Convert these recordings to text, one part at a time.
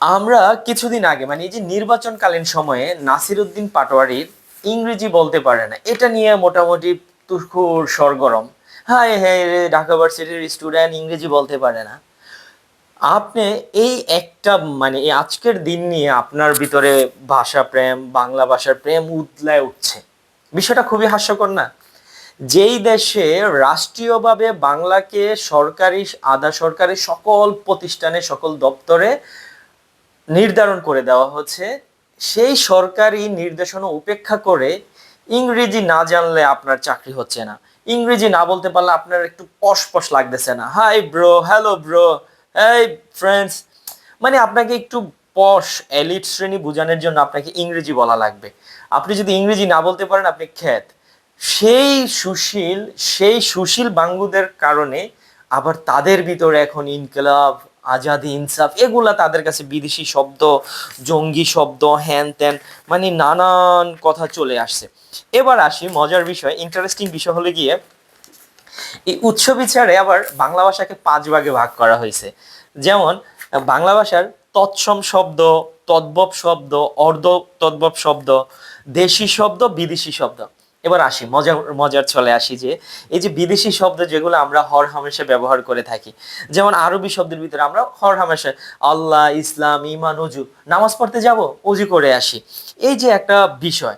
আমরা কিছুদিন আগে মানে এই যে নির্বাচনকালীন সময়ে নাসিরউদ্দিন পাটোয়ারির ইংরেজি বলতে পারে না এটা নিয়ে মোটামুটি তুখুর সরগরম। হায় হ্যাঁ রে, ঢাকা ভার্সিটির স্টুডেন্ট ইংরেজি বলতে পারে না। আপনি এই একটা মানে এই আজকের দিন নিয়ে আপনার ভিতরে ভাষা প্রেম, বাংলা ভাষার প্রেম উতলায় উঠছে। বিষয়টা খুবই হাস্যকর না? যেই দেশে রাষ্ট্রীয়ভাবে বাংলাকে সরকারি, আধা সরকারি সকল প্রতিষ্ঠানে, সকল দপ্তরে নির্ধারণ করে দেওয়া হচ্ছে, সেই সরকারি নির্দেশনা উপেক্ষা করে ইংরেজি না জানলে আপনার চাকরি হচ্ছে না, ইংরেজি না বলতে পারলে আপনার একটু পশ পশ লাগতেছে না, হাই ব্রো, হ্যালো ব্রো, এই ফ্রেন্ডস, মানে আপনাকে একটু পশ এলিট শ্রেণী বোঝানোর জন্য আপনাকে ইংরেজি বলা লাগবে। আপনি যদি ইংরেজি না বলতে পারেন আপনি খ্যাত। সেই সুশীল, সেই সুশীল বাঙ্গুদের কারণে আবার তাদের ভিতরে এখন ইনকলাব, আজাদি, ইনসাফ এগুলা তাদের কাছে বিদেশি শব্দ, জঙ্গি শব্দ, হ্যান ত্যান, মানে নানান কথা চলে আসছে। এবার আসি মজার বিষয়, ইন্টারেস্টিং বিষয় হলে গিয়ে এই উৎস বিচারে আবার বাংলা ভাষাকে 5 ভাগে ভাগ করা হয়েছে। যেমন বাংলা ভাষার তৎসম শব্দ, তদ্ভব শব্দ, অর্ধ তদ্ভব শব্দ, দেশি শব্দ, বিদেশি শব্দ। এবার আসি মজার মজার চলে আসি যে এই যে বিদেশি শব্দ যেগুলো আমরা হর হামেশা ব্যবহার করে থাকি, যেমন আরবি শব্দের ভিতরে আমরা হর হামেশা আল্লাহ, ইসলাম, ইমান, অজু, নামাজ পড়তে যাব, অজু করে আসি, এই যে একটা বিষয়।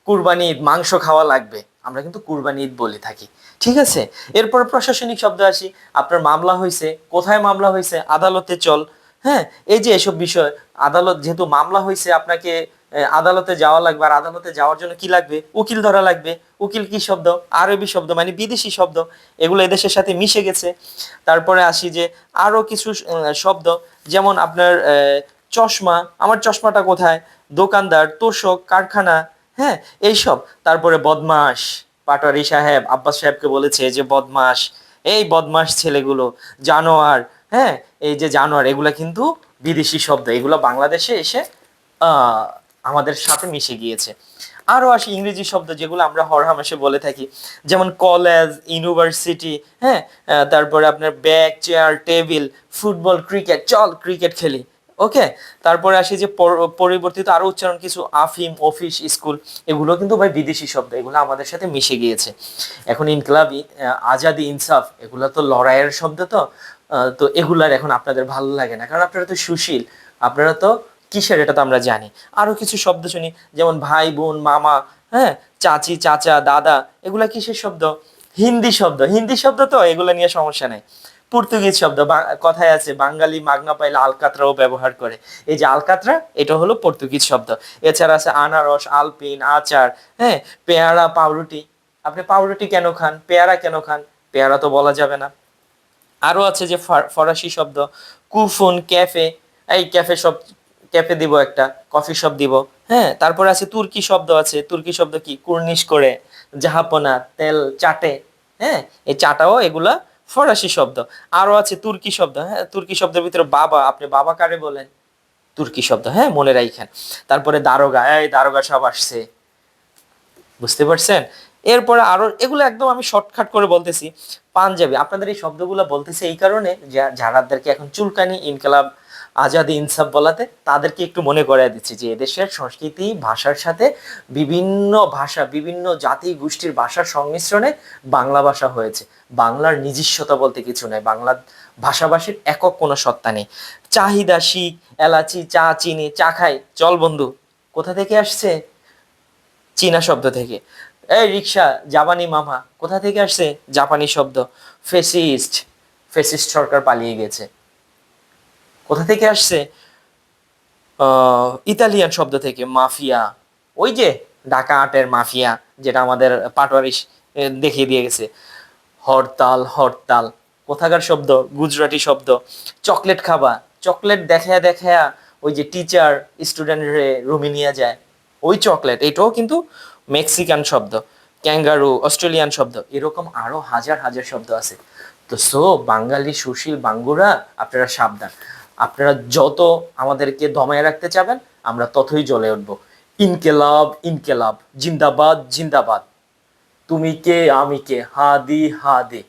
কুরবানি ঈদ, মাংস খাওয়া লাগবে, আমরা কিন্তু কুরবানি ঈদ বলে থাকি, ঠিক আছে? এরপর প্রশাসনিক শব্দ আসি, আপনার মামলা হয়েছে, কোথায় মামলা হয়েছে, আদালতে চল। হ্যাঁ, এই যে এসব বিষয়, আদালত যেহেতু মামলা হয়েছে আপনাকে আদালতে যাওয়া লাগবে, আর আদালতে যাওয়ার জন্য কি লাগবে, উকিল ধরা লাগবে। উকিল কি শব্দ? আরবি শব্দ, মানে বিদেশি শব্দ, এগুলো এদেশের সাথে মিশে গেছে। তারপরে আসি যে আরো কিছু শব্দ, যেমন আপনার চশমা, আমার চশমাটা কোথায়, দোকানদার, তোষক, কারখানা, হ্যাঁ এইসব। তারপরে বদমাস, পাটোয়ারি সাহেব আব্বাস সাহেবকে বলেছে যে বদমাস, এই বদমাস ছেলেগুলো, জানোয়ার, হ্যাঁ এই যে জানোয়ার, এগুলা কিন্তু বিদেশি শব্দ, এগুলো বাংলাদেশে এসে আহ আমাদের সাথে মিশে গিয়েছে। আরো আসি ইংরেজি শব্দ যেগুলো আমরা হরহামেশা বলে থাকি, যেমন কলেজ, ইউনিভার্সিটি, হ্যাঁ তারপরে আপনার bag, chair, table, football, cricket, চল ক্রিকেট খেলি, ওকে। তারপরে আসি যে পরিবর্তিত আরো উচ্চারণ কিছু, আফিম, অফিস, স্কুল, এগুলো কিন্তু ভাই বিদেশি শব্দ, এগুলো আমাদের সাথে মিশে গিয়েছে। এখন ইনকলাব, আজাদি, ইনসাফ, এগুলো তো লড়াইয়ের শব্দ, তো তো এগুলার এখন আপনাদের ভালো লাগে না, কারণ আপনারা তো সুশীল, আপনারা তো কিসের এটা তো আমরা জানি। আরো কিছু শব্দ শুনি, যেমন ভাই, বোন, মামা, হ্যাঁ চাচি, চাচা, দাদা, এগুলা কিসের শব্দ? হিন্দি শব্দ, হিন্দি শব্দ, তো এগুলা নিয়ে সমস্যা নেই। পর্তুগিজ শব্দ, কথায় আছে বাঙালি মাগনা পাইলে আলকাতরাও ব্যবহার করে, এই যে আলকাতরা, এটা হলো পর্তুগিজ শব্দ। এছাড়া আছে আনারস, আলপিন, আচার, হ্যাঁ পেয়ারা, পাউরুটি, আপনি পাউরুটি কেন খান, পেয়ারা কেন খান, পেয়ারা তো বলা যাবে না। আরো আছে যে ফরাসি শব্দ, কুফুন, ক্যাফে, এই ক্যাফে শব্দ, ক্যাফে দিব একটা, কফি শপ দিব, হ্যাঁ। তারপরে আছে তুর্কি শব্দ, আছে তুর্কি শব্দ কি, কুর্নিশ করে, জাহাপনা, তেল চাটে, হ্যাঁ এই চাটাও এগুলা ফরাসি শব্দ। আরো আছে তুর্কি শব্দ, হ্যাঁ তুর্কি শব্দের ভিতরে বাবা, আপনি বাবা কারে বলেন, তুর্কি শব্দ, হ্যাঁ মনে রাখেন। তারপরে দারোগা, এই দারোগা সব আসছে, বুঝতে পারছেন? এরপরে আরো এগুলো একদম আমি শর্টকাট করে বলতেছি। পাঞ্জাবি, আপনাদের এই শব্দগুলো বলতেছে এই কারণে যে যারাদেরকে এখন চুলকানি, ইনকালাব, আজাদি, ইনসাফ বলাতে তাদেরকে একটু মনে করিয়ে দিচ্ছি যে এদেশের সংস্কৃতি ভাষার সাথে বিভিন্ন ভাষা, বিভিন্ন জাতি গোষ্ঠীর ভাষার সংমিশ্রণে বাংলা ভাষা হয়েছে। বাংলার নিজস্বতা বলতে কিছু নেই, বাংলা ভাষাভাষীর একক কোনো সত্তা নেই। চাহিদা, শিখ, এলাচি, চা, চিনি, চা খাই, চল বন্ধু, কোথা থেকে আসছে? চীনা শব্দ থেকে। এই রিক্সা, জাপানি মামা, কোথা থেকে আসছে? জাপানি শব্দ। ফেসিস্ট, ফেসিস্ট সরকার পালিয়ে গেছে, কোথা থেকে আসছে? ইতালিয়ান শব্দ থেকে। মাফিয়া, ওই যে ঢাকা আটের মাফিয়া, যেটা আমাদের পাটোয়ারি দেখিয়ে দিয়ে গেছে। হরতাল, হরতাল কোথাকার শব্দ? গুজরাটি শব্দ। চকলেট খাবা, চকলেট দেখায়া দেখায়া ওই যে টিচার স্টুডেন্টরে রুমে নিয়ে যায়, ওই চকলেট, এটাও কিন্তু মেক্সিকান শব্দ। ক্যাঙ্গারু, অস্ট্রেলিয়ান শব্দ, এরকম আরো হাজার হাজার শব্দ আছে। তো বাঙালি সুশীল বাঙ্গুরা, আপনারা সাবধান, আপনারা যত আমাদেরকে দমায় রাখতে চাবেন আমরা ততই জ্বলে উঠবো। ইনকেলাব, ইনকেলাব, জিন্দাবাদ, জিন্দাবাদ, তুমি কে আমি কে, হাদি হাদি।